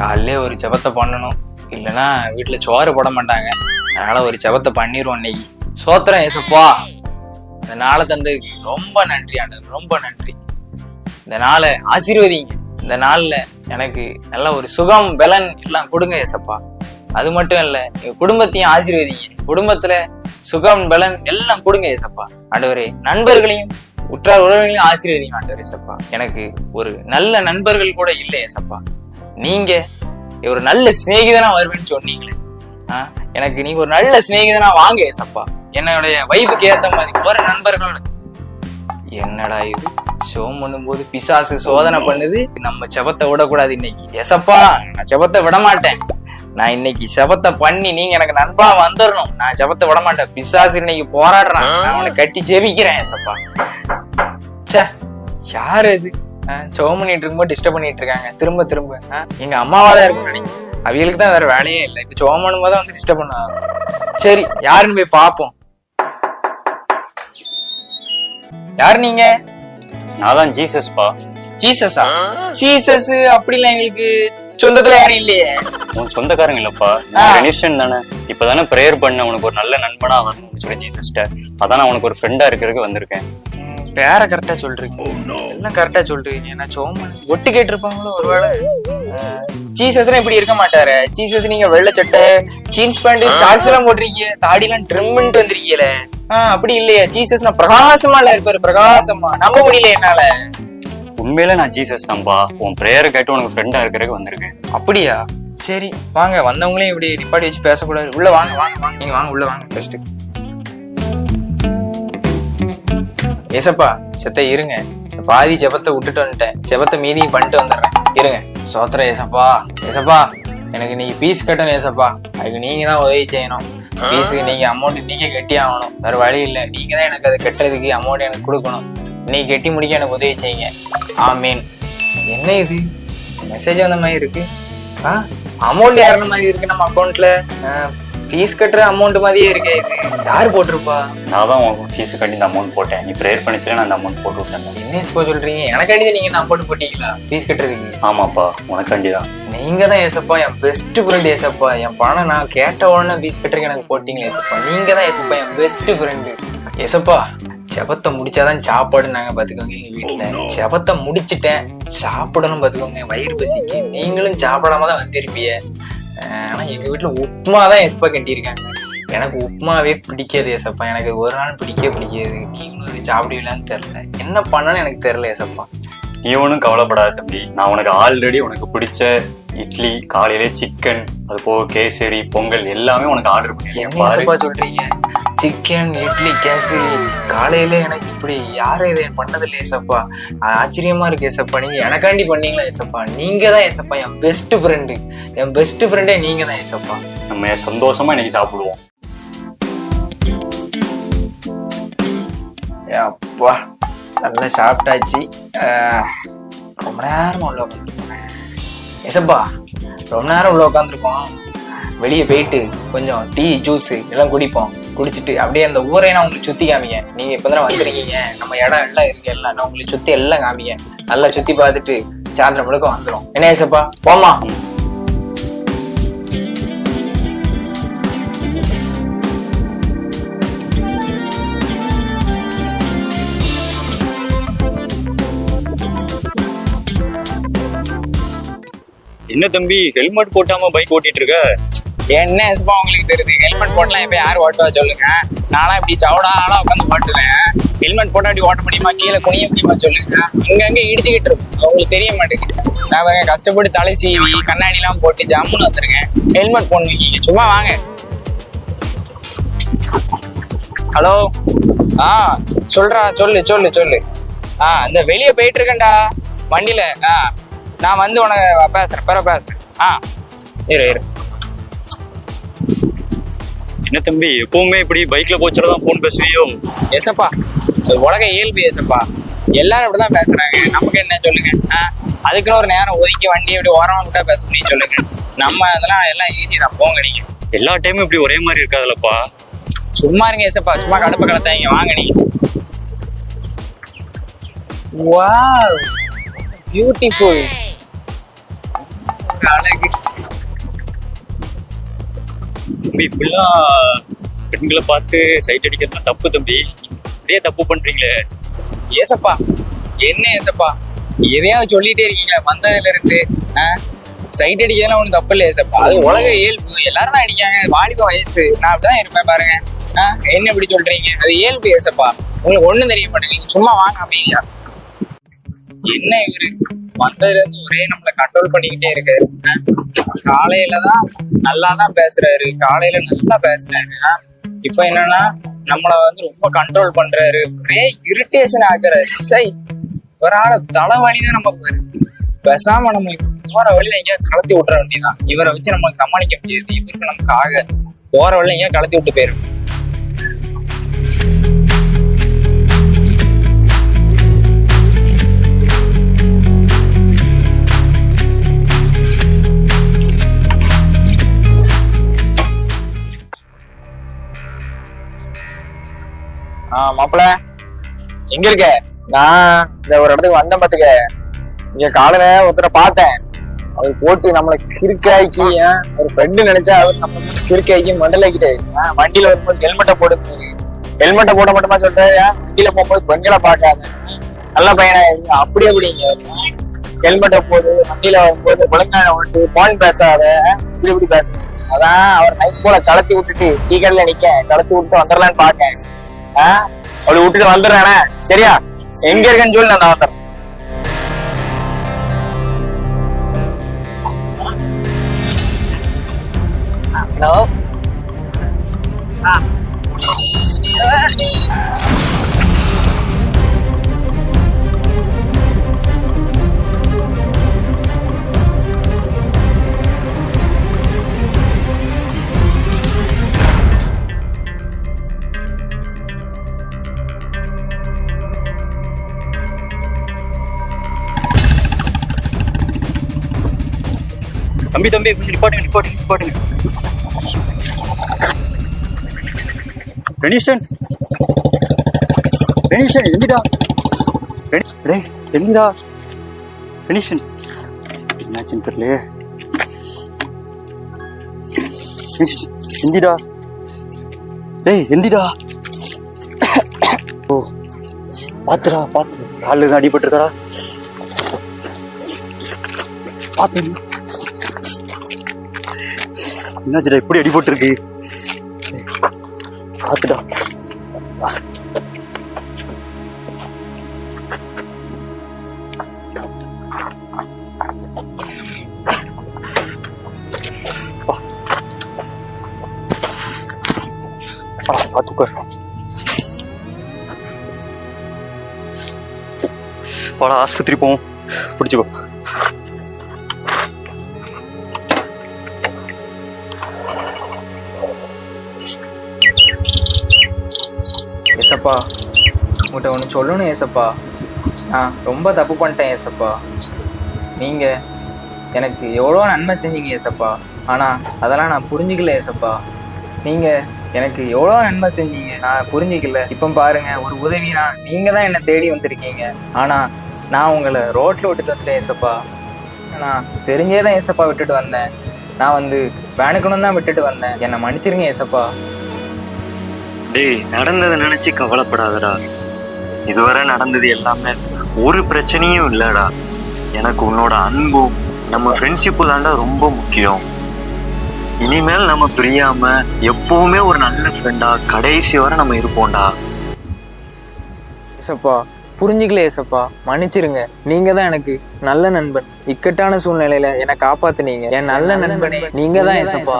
காலையிலே ஒரு ஜெபத்தை பண்ணணும், இல்லைன்னா வீட்டுல சோறு போட மாட்டாங்க. அதனால ஒரு ஜெபத்தை பண்ணிடுவோம் இன்னைக்கு. சோத்திரம் ஏசப்பா, இந்த நாளை தந்ததுக்கு ரொம்ப நன்றி ஆண்டவர், ரொம்ப நன்றி. இந்த நாளை ஆசீர்வதிங்க. இந்த நாள்ல எனக்கு நல்ல ஒரு சுகம் பலன் எல்லாம் கொடுங்க ஏசப்பா. அது மட்டும் இல்ல, எங்க குடும்பத்தையும் ஆசீர்வதிங்க. குடும்பத்துல சுகம் பலன் எல்லாம் கொடுங்க ஏசப்பா. ஆண்டவரே, நண்பர்களையும் உற்றார் உறவுகளையும் ஆசீர்வதிங்க ஆண்டவர் ஏசப்பா. எனக்கு ஒரு நல்ல நண்பர்கள் கூட இல்லை ஏசப்பா. நீங்க ஒரு நல்ல சிநேகிதனா வருவேன்னு சொன்னீங்களே, எனக்கு நீங்க ஒரு நல்ல சிநேகிதனா வாங்க ஏசப்பா. என்னுடைய வைப்புக்கு ஏத்த மாதிரி ஒரு நண்பர்களோட. என்னடா இது, ஷோம் பண்ணும் போது பிசாசு சோதனை பண்ணுது, நம்ம செபத்தை விடக்கூடாது இன்னைக்கு. ஏசப்பா, நான் செபத்தை விட மாட்டேன். நான் இன்னைக்கு செபத்தை பண்ணி நீங்க எனக்கு நண்பா வந்துடணும். நான் செபத்தை விட மாட்டேன். பிசாசு இன்னைக்கு போராடுறான், நான் அவனை கட்டி ஜெபிக்கிறேன் ஏசப்பா. சே, யாரு இது சோம் பண்ணிட்டு இருக்கும்போது டிஸ்டர்ப் பண்ணிட்டு இருக்காங்க திரும்ப திரும்ப. எங்க அம்மாவாதான் இருக்குன்னு நினைக்கிறேன். அவங்களுக்கு தான் வேற வேலையே இல்லை. இப்ப சோம் பண்ணும்போது வந்து டிஸ்டர்ப் பண்ணுவாங்க. சரி, யாருன்னு போய் பாப்போம். யாரு நீங்க? நான் தான் ஜீசஸ்பா. ஜீசஸா? ஜீசஸ் அப்படிலாம் எங்களுக்கு சொந்தத்துல யாரும் இல்லையே. உன் சொந்தக்காரங்க இல்லப்பா, கிறிஸ்டியன் தானே. இப்பதானே பிரேயர் பண்ண உனக்கு ஒரு நல்ல நண்பனா வரணும்னு சொல்லி ஜீசஸ்ட. அதான் நான் உனக்கு ஒரு ஃப்ரெண்டா இருக்கிறதுக்கு வந்திருக்கேன். பேர கரெக்டா சொல்றீங்க, எல்லாம் கரெக்டா சொல்றீங்க. நான் சோமன் ஒட்டு கேட்டிருப்பாங்களோ ஒருவேளை. ஜீசஸ்லாம் இப்படி இருக்க மாட்டாரு. ஜீசஸ் நீங்க வெள்ளை சட்டை, ஜீன்ஸ் பேண்ட், ஷார்ட்ஸ் எல்லாம் போட்டிருக்கீங்க, தாடி எல்லாம் ட்ரிம் பண்ணிட்டு வந்திருக்கீங்களே. அப்படி இல்லையா? ஜீசஸ் நான் பிரகாசமா இல்ல இருப்பாரு, பிரகாசமா. நம்ப முடியல என்னால. உண்மையில நான் ஜீசஸ் தான்பா. உன் பிரேயரை கேட்டு உனக்கு ஃப்ரெண்டா இருக்கிறதுக்கு வந்திருக்கேன். அப்படியா? சரி வாங்க. வந்தவங்களையும் இப்படி நிப்பாடி வச்சு பேசக்கூடாது. உள்ள வாங்க வாங்க வாங்க, நீங்க வாங்க, உள்ள வாங்க ஃபர்ஸ்ட். ஏசப்பா, செத்த இருங்க. பாதி ஜெபத்தை விட்டுட்டு வந்துட்டேன். ஜெபத்தை மீதியும் பண்ணிட்டு வந்துடுறேன், இருங்க. சோத்திரம் ஏசப்பா. ஏசப்பா, எனக்கு நீங்க பீஸ் கட்டணும் ஏசப்பா. அதுக்கு நீங்க தான் உதவி செய்யணும். பீஸுக்கு நீங்க அமௌண்ட் நீங்க கட்டி ஆகணும், வேற வழி இல்லை. நீங்க தான் எனக்கு அதை கட்டுறதுக்கு அமௌண்ட் எனக்கு கொடுக்கணும். நீங்க கட்டி முடிக்க எனக்கு உதவி செய்யுங்க. ஆமீன். என்ன இது, மெசேஜ் வந்த மாதிரி இருக்கு. அமௌண்ட் ஏறின மாதிரி இருக்கு நம்ம அக்கௌண்ட்ல. ஃபீஸ் கட்டுற அமௌண்ட் மாதிரியே இருக்கே. இது யாரு போட்டிருப்பா? நான் தான் உன் ஃபீஸ் கட்டி இந்த அமௌண்ட் போட்டேன். நீ ப்ரேயர் பண்ணிச்சுல, நான் அந்த அமௌண்ட் போட்டு விட்டேன். என்ன சொல்றீங்க? எனக்காண்டி நீங்க இந்த அமௌண்ட் போட்டீங்களா ஃபீஸ் கட்டுறதுக்கு? ஆமாப்பா, உனக்காண்டி தான். நீங்க தான் ஏசப்பா என் பெஸ்ட் ஃப்ரெண்ட் ஏசப்பா. என் பணம் நான் கேட்ட உடனே ஃபீஸ் கட்டுறதுக்கு எனக்கு போட்டீங்களா ஏசப்பா? நீங்க தான் ஏசப்பா என் பெஸ்ட் ஃப்ரெண்டு ஏசப்பா. செபத்தை முடிச்சாதான் சாப்பாடு நாங்க பாத்துக்கோங்க. எங்க வீட்டுல செபத்தை முடிச்சுட்டேன், சாப்பிடணும் பாத்துக்கோங்க. வயிறு பசிக்கு. நீங்களும் சாப்பிடாம தான் வந்திருப்பீங்க. ஆனா எங்க வீட்டுல உப்புமா தான் ஏசப்பா கட்டியிருக்காங்க. எனக்கு உப்புமாவே பிடிக்காது ஏசப்பா. எனக்கு ஒரு நாள் பிடிக்காது. நீங்களும் அது சாப்பிடுவீங்களான்னு தெரியல. என்ன பண்ணணும்னு எனக்கு தெரியல ஏசப்பா. நீ ஒன்றும் கவலைப்படாத தம்பி. நான் உனக்கு ஆல்ரெடி உனக்கு பிடிச்ச இட்லி, காலையிலே சிக்கன், அது போக கேசரி, பொங்கல் எல்லாமே உனக்கு ஆர்டர் பண்ணிருக்கேன். சொல்றீங்க சிக்கன், இட்லி, கேசரி காலையில? எனக்கு இப்படி யாரும் இதை பண்ணதில்லை ஏசப்பா. ஆச்சரியமா இருக்கு ஏசப்பா. நீங்க எனக்காண்டி பண்ணீங்களா ஏசப்பா? நீங்க தான் ஏசப்பா என் பெஸ்ட் ஃப்ரெண்டு. என் பெஸ்ட் ஃப்ரெண்டே நீங்க தான் ஏசப்பா. நம்ம சந்தோஷமா இன்னைக்கு சாப்பிடுவோம். அப்பா, நல்லா சாப்பிட்டாச்சு. ரொம்ப நேரமா உள்ள உட்காந்துருக்கோம் ஏசப்பா. ரொம்ப நேரம் உள்ள உட்காந்துருக்கோம். வெளியே போயிட்டு கொஞ்சம் டீ, ஜூஸ் எல்லாம் குடிப்போம். குடிச்சிட்டு அப்படியே அந்த ஊரை நான் உங்களுக்கு சுத்தி காமிங்க. நீங்க இப்பதான் வந்திருக்கீங்க, நம்ம இடம் எல்லாம் இருக்கு, எல்லாம் நான் உங்களுக்கு சுத்தி எல்லாம் காமிங்க. நல்லா சுத்தி பார்த்துட்டு சாயந்தரம் முழுக்க வந்துடும். என்ன ஏசப்பா, போமா? என்ன தம்பி, ஹெல்மெட் போட்டாம பைக் ஓட்டிட்டு இருக்க? என்ன ஏசப்பா உங்களுக்கு தெரியுது? ஹெல்மெட் போட்டலாம் இப்ப யாரு ஓட்டுவா சொல்லுங்க? நானா இப்படி சவுடா ஆளா உட்காந்து ஓட்டுவேன். ஹெல்மெட் போட்டா அப்படி ஓட்ட முடியுமா? கீழே குனிய முடியுமா சொல்லுங்க? அங்கங்க இடிச்சுக்கிட்டு இருக்கும், அவங்களுக்கு தெரிய மாட்டேங்குது. நான் வேற கஷ்டப்பட்டு தலை சீவி கண்ணாடி எல்லாம் போட்டு ஜம்முன்னு வந்திருக்கேன். ஹெல்மெட் போடணும், சும்மா வாங்க. ஹலோ, சொல்றா, சொல்லு சொல்லு சொல்லு. இந்த வெளியே போயிட்டு இருக்கேன்டா வண்டியில. நான் வந்து உனக்கு பேசுறேன், பேசுறேன். இரு. என்ன தம்பி, எப்பவுமே இப்படி பைக்ல போச்சுதான் போன் பேசுவியோ? ஏசப்பா, உலக இயல்பு ஏசப்பா. எல்லாரும் இப்படிதான் பேசுறாங்க. நமக்கு என்ன சொல்லுங்க? அதுக்குன்னு ஒரு நேரம் ஒதுக்கி வண்டி இப்படி ஓரமா விட்டா பேச முடியும் சொல்லுங்க? நம்ம அதெல்லாம் எல்லாம் ஈஸி தான், போங்க நீங்க. எல்லா டைமும் இப்படி ஒரே மாதிரி இருக்காதுல்லப்பா. சும்மா இருங்க ஏசப்பா, சும்மா கடப்ப கலத்தாங்க. வாங்க நீங்க. Wow, beautiful. ஒரு அழகு. தம்பி இப்படிலாம் பெண்களை பார்த்து சைட் அடிக்கிறதுலாம் தப்பு தம்பி. அப்படியே தப்பு பண்றீங்களே. ஏசப்பா என்ன ஏசப்பா எதையாவது சொல்லிட்டே இருக்கீங்க வந்ததுல இருந்து. சைட் அடிக்கலாம் ஒன்றும் தப்பு இல்லை ஏசப்பா, அது உலக இயல்பு, எல்லாரும் தான் அடிக்காங்க, வாலிப வயசு, நான் அப்படிதான் இருப்பேன் பாருங்க. என்ன இப்படி சொல்றீங்க, அது இயல்பு ஏசப்பா, உங்களுக்கு ஒண்ணும் தெரிய மாட்டேங்குது, சும்மா வாங்க அப்படிங்களா. என்ன இவரு வந்ததுல இருந்து ஒரே நம்மள கண்ட்ரோல் பண்ணிக்கிட்டே இருக்காரு. காலையில தான் நல்லா தான் பேசுறாரு, காலையில நல்லா பேசுறாரு. இப்ப என்னன்னா நம்மள வந்து ரொம்ப கண்ட்ரோல் பண்றாரு, ஒரே இரிட்டேஷன் ஆக்குறாரு. சரி ஒரு ஆள தலைவலிதான் நம்ம பேசாம நம்ம போற வழியில எங்கேயா கலத்தி விட்டுற வேண்டியதான். இவரை வச்சு நம்மளுக்கு சமாளிக்க முடியாது, இவருக்கு நமக்கு ஆக போற வழியில எங்கேயா கலத்தி விட்டு போயிரும். மாப்பிள்ள எங்க இருக்க? நான் இந்த ஒரு இடத்துக்கு வந்தேன் பாத்துக்க. இங்க காலையில ஒருத்தரை பார்த்தேன், அவர் போட்டு நம்மளை கிறுக்காக்கி ஒரு ஃப்ரெண்டு நினைச்சா அவர் நம்ம கிறுக்காக்கி மண்டலாக்கிட்டு வண்டியில வரும்போது ஹெல்மெட்டை போட்டு, ஹெல்மெட்டை போட மட்டுமா சொல்றாரு, வண்டியில போகும்போது பெண்களை பார்க்காத நல்ல பையனா இருக்கு அப்படி அப்படிங்க. ஹெல்மெட்டை போடு, வண்டியில வரும்போது குழந்தை விட்டு போன் பேசாத, இப்படி பேசுறேன். அதான் அவர் நைஸ் போல கலத்தி விட்டுட்டு டீ கடையில நிக்க, கலத்தி விட்டு வந்துடலான்னு பாக்கேன். அப்படி விட்டுட்டு வந்துடுறானே, சரியா? எங்க இருக்கேன்னு சொல்லி நான் வந்துடுறேன். ஹலோ. தம்பி தம்பி கொஞ்சம் நிப்பாட்டுங்க. ரெனிஸ்டன் எந்திடா. எந்திடா ரெனிஸ்டன், என்னாச்சுன்னு தெரியலையே. எந்திடா எந்திடா. ஓ பாத்துடா, காலில் தான் அடிபட்டுருக்கடா. பாத்து என்னாச்சுடா இப்படி அடிபட்டுருக்கு, பாத்துடா. பாத்துக்கோ, வாடா ஆஸ்பத்திரி போவோம், பிடிச்சுக்கோ. ஏசப்பா உங்கள்கிட்ட ஒன்று சொல்லணும் ஏசப்பா, நான் ரொம்ப தப்பு பண்ணிட்டேன் ஏசப்பா. நீங்கள் எனக்கு எவ்வளோ நன்மை செஞ்சீங்க ஏசப்பா, ஆனால் அதெல்லாம் நான் புரிஞ்சிக்கல ஏசப்பா. நீங்கள் எனக்கு எவ்வளோ நன்மை செஞ்சீங்க, நான் புரிஞ்சிக்கல. இப்போ பாருங்க, ஒரு உதவினா நீங்கள் தான் என்னை தேடி வந்திருக்கீங்க, ஆனால் நான் உங்களை ரோட்டில் விட்டுட்டு வந்துட்டேன் ஏசப்பா. நான் தெரிஞ்சே தான் ஏசப்பா விட்டுட்டு வந்தேன், நான் வந்து வேணுக்கணும் தான் விட்டுட்டு வந்தேன், என்னை மன்னிச்சிருங்க ஏசப்பா. டேய், நடந்ததை நினைச்சு கவலைப்படாதடா. இதுவரை நடந்தது எல்லாமே ஒரு பிரச்சனையும் இல்லடா. எனக்கு உன்னோட அன்பும் நம்ம ஃப்ரெண்ட்ஷிப்பு தாண்டா ரொம்ப முக்கியம். இனிமேல் நம்ம பிரியாம எப்பவுமே ஒரு நல்ல ஃப்ரெண்டா கடைசி வரை நம்ம இருப்போம்டா. ஏசப்பா புரிஞ்சுக்கல ஏசப்பா, மன்னிச்சிருங்க. நீங்க தான் எனக்கு நல்ல நண்பன், இக்கட்டான சூழ்நிலையில என்னை காப்பாத்துனீங்க. என் நல்ல நண்பனே நீங்க தான் ஏசப்பா.